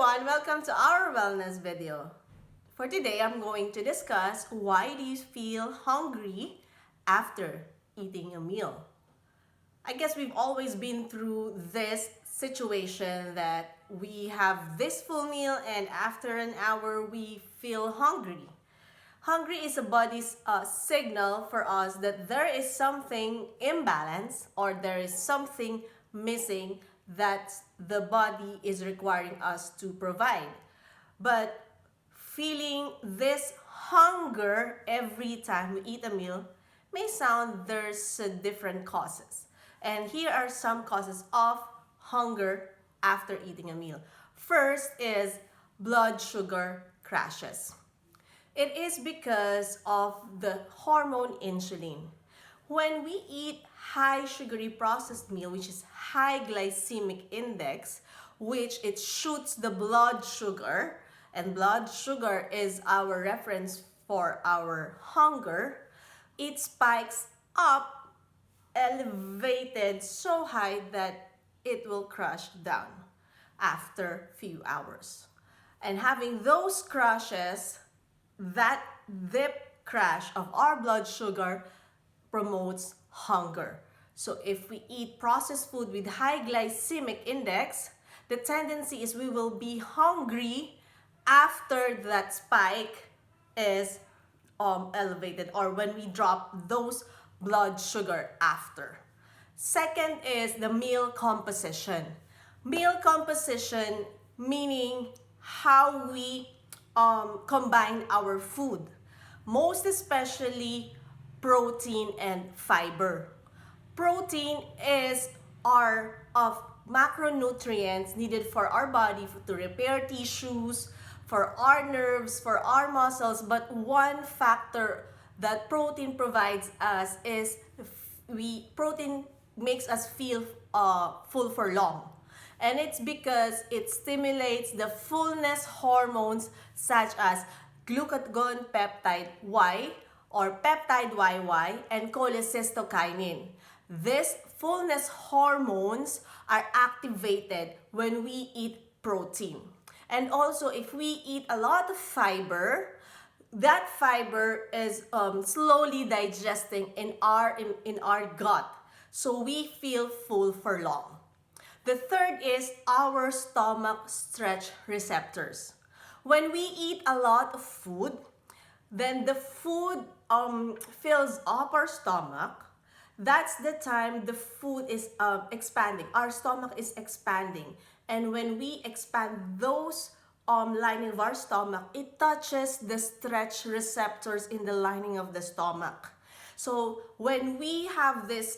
everyone, welcome to our wellness video. For today, I'm going to discuss why do you feel hungry after eating a meal. I guess we've always been through this situation that we have this full meal and after an hour we feel hungry. Hungry is a body's signal for us that there is something imbalance or there is something missing that the body is requiring us to provide. But feeling this hunger every time we eat a meal may sound there's different causes. And here are some causes of hunger after eating a meal. First is blood sugar crashes. It is because of the hormone insulin. When we eat high sugary processed meal, which is high glycemic index, which it shoots the blood sugar, and blood sugar is our reference for our hunger, it spikes up, elevated so high that it will crash down after few hours. And having those crashes, that dip crash of our blood sugar promotes hunger. So if we eat processed food with high glycemic index, the tendency is we will be hungry after that spike is elevated or when we drop those blood sugar after. Second is the meal composition. Meal composition meaning how we combine our food, most especially protein and fiber. Protein is our of macronutrients needed for our body to repair tissues, for our nerves, for our muscles. But one factor that protein provides us is protein makes us feel full for long. And it's because it stimulates the fullness hormones such as glucagon peptide Y or peptide YY and cholecystokinin. These fullness hormones are activated when we eat protein. And also if we eat a lot of fiber, that fiber is slowly digesting in our gut. So we feel full for long. The third is our stomach stretch receptors. When we eat a lot of food, then the food fills up our stomach. That's the time the food is expanding. Our stomach is expanding. And when we expand those lining of our stomach, it touches the stretch receptors in the lining of the stomach. So when we have this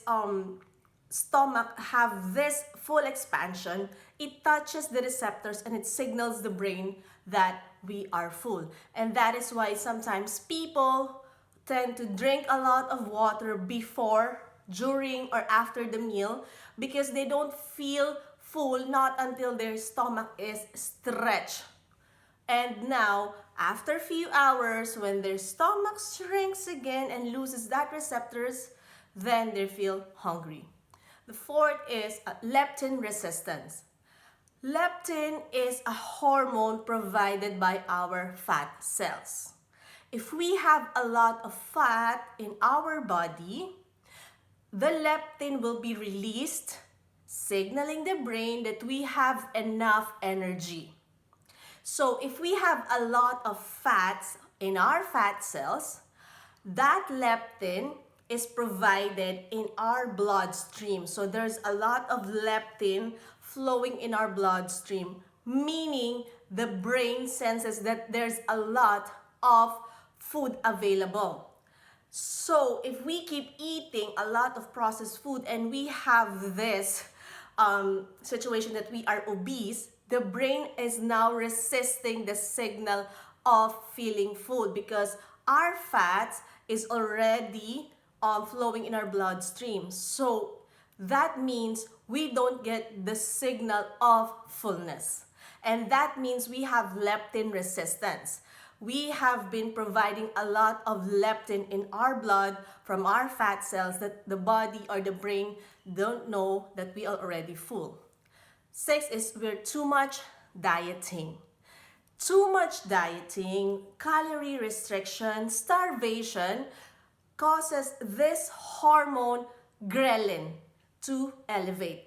stomach have this full expansion, it touches the receptors and it signals the brain that we are full. And that is why sometimes people tend to drink a lot of water before, during, or after the meal because they don't feel full not until their stomach is stretched. And now, after a few hours, when their stomach shrinks again and loses that receptors, then they feel hungry. The fourth is leptin resistance. Leptin is a hormone provided by our fat cells. If we have a lot of fat in our body, the leptin will be released, signaling the brain that we have enough energy. So if we have a lot of fats in our fat cells, that leptin is provided in our bloodstream. So there's a lot of leptin flowing in our bloodstream, meaning the brain senses that there's a lot of food available. So if we keep eating a lot of processed food and we have this situation that we are obese, the brain is now resisting the signal of feeling full because our fats is already flowing in our bloodstream. So that means we don't get the signal of fullness. And that means we have leptin resistance. We have been providing a lot of leptin in our blood from our fat cells that the body or the brain don't know that we are already full. 6 is we're too much dieting. Too much dieting, calorie restriction, starvation causes this hormone ghrelin to elevate.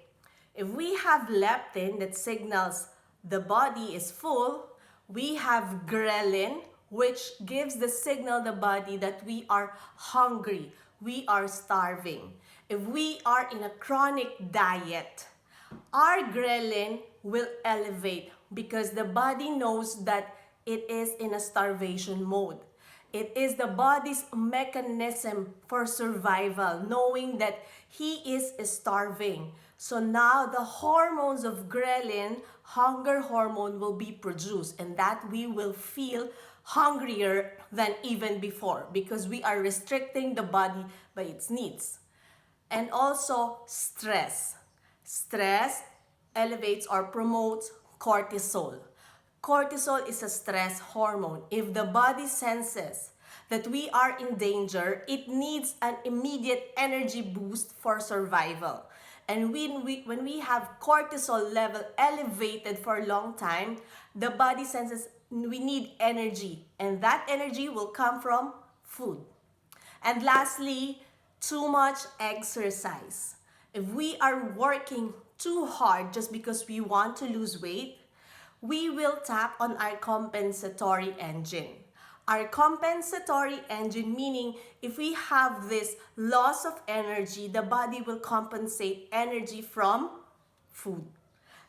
If we have leptin that signals the body is full, we have ghrelin which gives the signal the body that we are hungry, we are starving. If we are in a chronic diet, our ghrelin will elevate because the body knows that it is in a starvation mode. It is the body's mechanism for survival, knowing that he is starving. So now the hormones of ghrelin, hunger hormone, will be produced, and that we will feel hungrier than even before because we are restricting the body by its needs. And also stress. Stress elevates or promotes cortisol. Cortisol is a stress hormone. If the body senses that we are in danger, it needs an immediate energy boost for survival. And when we have cortisol level elevated for a long time, the body senses we need energy, and that energy will come from food. And lastly, too much exercise. If we are working too hard just because we want to lose weight, we will tap on our compensatory engine. Our compensatory engine, meaning if we have this loss of energy, the body will compensate energy from food.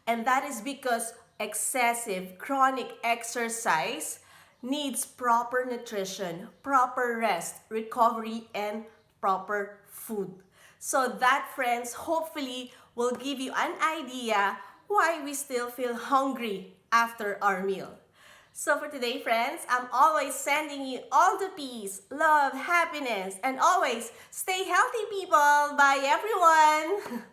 And that is because excessive chronic exercise needs proper nutrition, proper rest, recovery, and proper food. So that, friends, hopefully will give you an idea why we still feel hungry after our meal. So for today, friends, I'm always sending you all the peace, love, happiness, and always stay healthy, people. Bye, everyone.